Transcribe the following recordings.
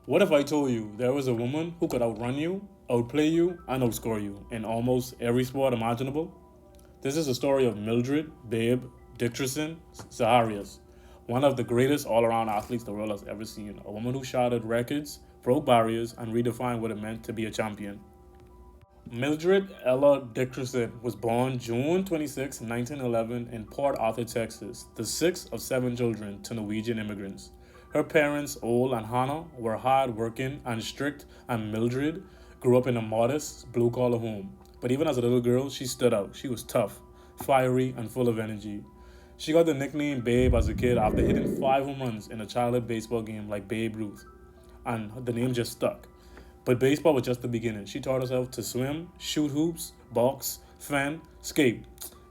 What if I told you there was a woman who could outrun you, outplay you, and outscore you in almost every sport imaginable? This is the story of Mildred Babe Dickerson Zaharias, one of the greatest all around athletes the world has ever seen. A woman who shattered records, broke barriers, and redefined what it meant to be a champion. Mildred Ella Dickerson was born June 26, 1911, in Port Arthur, Texas, the sixth of seven children to Norwegian immigrants. Her parents, Ole and Hannah, were hard working and strict, and Mildred grew up in a modest, blue collar home. But even as a little girl, she stood out. She was tough, fiery, and full of energy. She got the nickname Babe as a kid after hitting 5 home runs in a childhood baseball game like Babe Ruth, and the name just stuck. But baseball was just the beginning. She taught herself to swim, shoot hoops, box, fan, skate,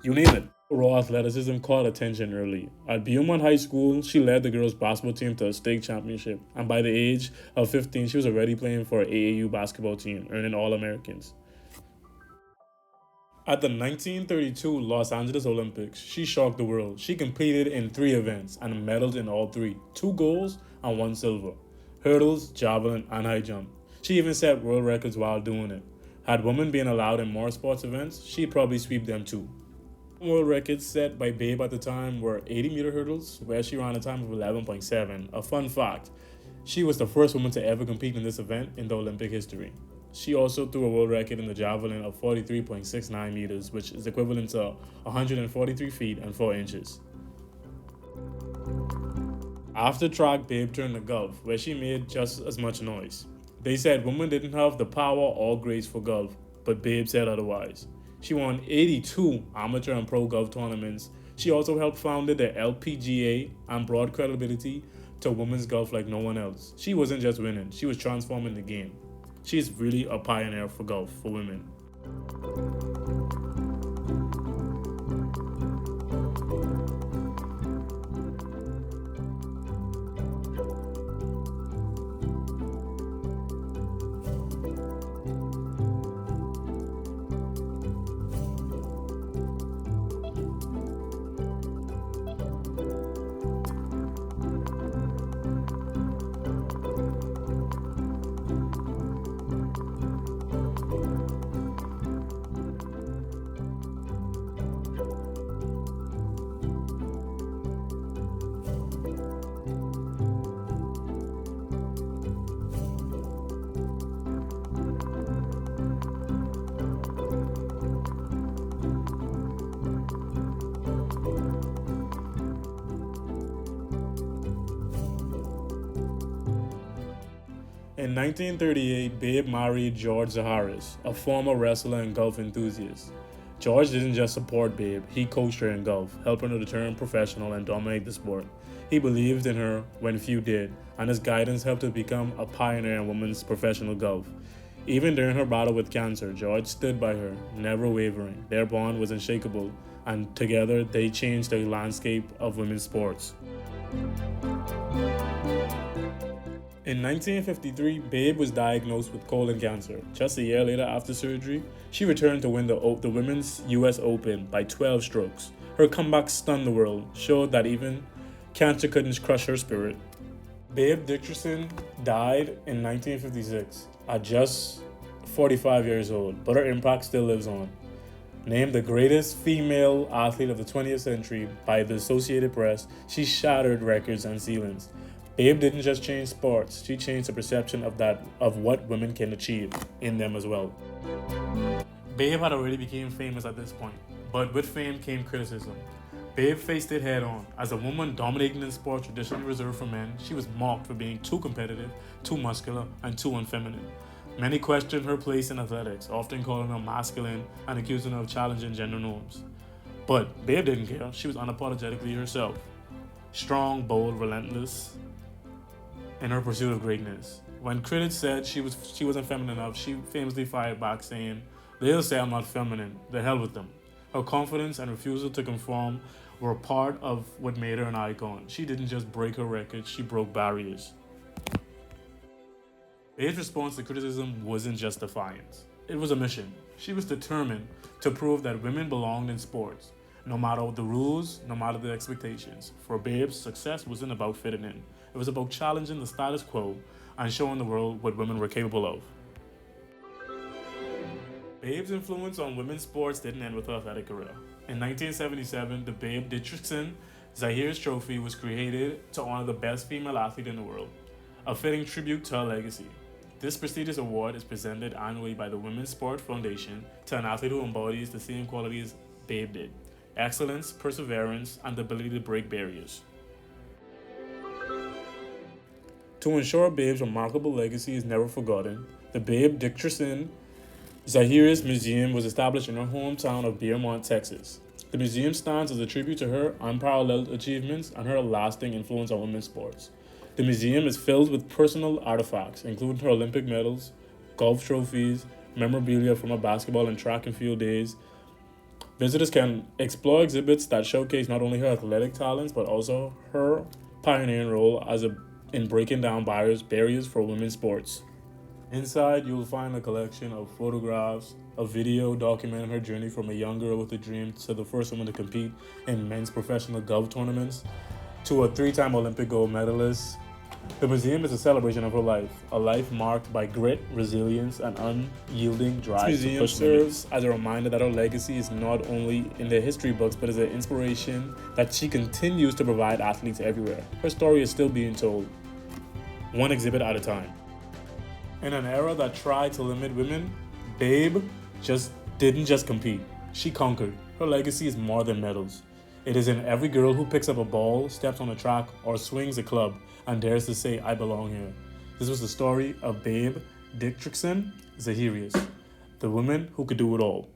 you name it. Raw athleticism caught attention early. At Beaumont High School, she led the girls' basketball team to a state championship, and by the age of 15, she was already playing for an AAU basketball team, earning All-Americans. At the 1932 Los Angeles Olympics, she shocked the world. She competed in 3 events and medaled in all three, 2 golds and 1 silver: hurdles, javelin, and high jump. She even set world records while doing it. Had women been allowed in more sports events, she'd probably sweep them too. World records set by Babe at the time were 80-meter hurdles, where she ran a time of 11.7. A fun fact: she was the first woman to ever compete in this event in the Olympic history. She also threw a world record in the javelin of 43.69 meters, which is equivalent to 143 feet and 4 inches. After track, Babe turned to golf, where she made just as much noise. They said women didn't have the power or grace for golf, but Babe said otherwise. She won 82 amateur and pro golf tournaments. She also helped found the LPGA and brought credibility to women's golf like no one else. She wasn't just winning, she was transforming the game. She's really a pioneer for golf for women. In 1938, Babe married George Zaharis, a former wrestler and golf enthusiast. George didn't just support Babe, he coached her in golf, helping her to turn professional and dominate the sport. He believed in her when few did, and his guidance helped her become a pioneer in women's professional golf. Even during her battle with cancer, George stood by her, never wavering. Their bond was unshakable, and together they changed the landscape of women's sports. In 1953, Babe was diagnosed with colon cancer. Just a year later after surgery, she returned to win the Women's US Open by 12 strokes. Her comeback stunned the world, showed that even cancer couldn't crush her spirit. Babe Dickerson died in 1956 at just 45 years old, but her impact still lives on. Named the greatest female athlete of the 20th century by the Associated Press, she shattered records and ceilings. Babe didn't just change sports, she changed the perception of what women can achieve in them as well. Babe had already become famous at this point, but with fame came criticism. Babe faced it head on. As a woman dominating in sports traditionally reserved for men, she was mocked for being too competitive, too muscular, and too unfeminine. Many questioned her place in athletics, often calling her masculine and accusing her of challenging gender norms. But Babe didn't care, she was unapologetically herself. Strong, bold, relentless in her pursuit of greatness. When critics said she wasn't feminine enough, she famously fired back saying, "They'll say I'm not feminine, the hell with them." Her confidence and refusal to conform were part of what made her an icon. She didn't just break her records, she broke barriers. Babe's response to criticism wasn't just defiance. It was a mission. She was determined to prove that women belonged in sports, no matter the rules, no matter the expectations. For Babe, success wasn't about fitting in. It was about challenging the status quo and showing the world what women were capable of. Babe's influence on women's sports didn't end with her athletic career. In 1977, the Babe Didrikson Zahiris Trophy was created to honor the best female athlete in the world, a fitting tribute to her legacy. This prestigious award is presented annually by the Women's Sport Foundation to an athlete who embodies the same qualities Babe did: excellence, perseverance, and the ability to break barriers. To ensure Babe's remarkable legacy is never forgotten, the Babe Didrikson Zahiris Museum was established in her hometown of Beaumont, Texas. The museum stands as a tribute to her unparalleled achievements and her lasting influence on women's sports. The museum is filled with personal artifacts, including her Olympic medals, golf trophies, memorabilia from her basketball and track and field days. Visitors can explore exhibits that showcase not only her athletic talents, but also her pioneering role in breaking down barriers for women's sports. Inside, you'll find a collection of photographs, a video documenting her journey from a young girl with a dream to the first woman to compete in men's professional golf tournaments, to a 3-time Olympic gold medalist. The museum is a celebration of her life, a life marked by grit, resilience, and unyielding drive. This museum serves as a reminder that her legacy is not only in the history books, but is an inspiration that she continues to provide athletes everywhere. Her story is still being told, one exhibit at a time. In an era that tried to limit women, Babe didn't just compete. She conquered. Her legacy is more than medals. It is in every girl who picks up a ball, steps on a track, or swings a club and dares to say, "I belong here." This was the story of Babe Didrikson Zahiris, the woman who could do it all.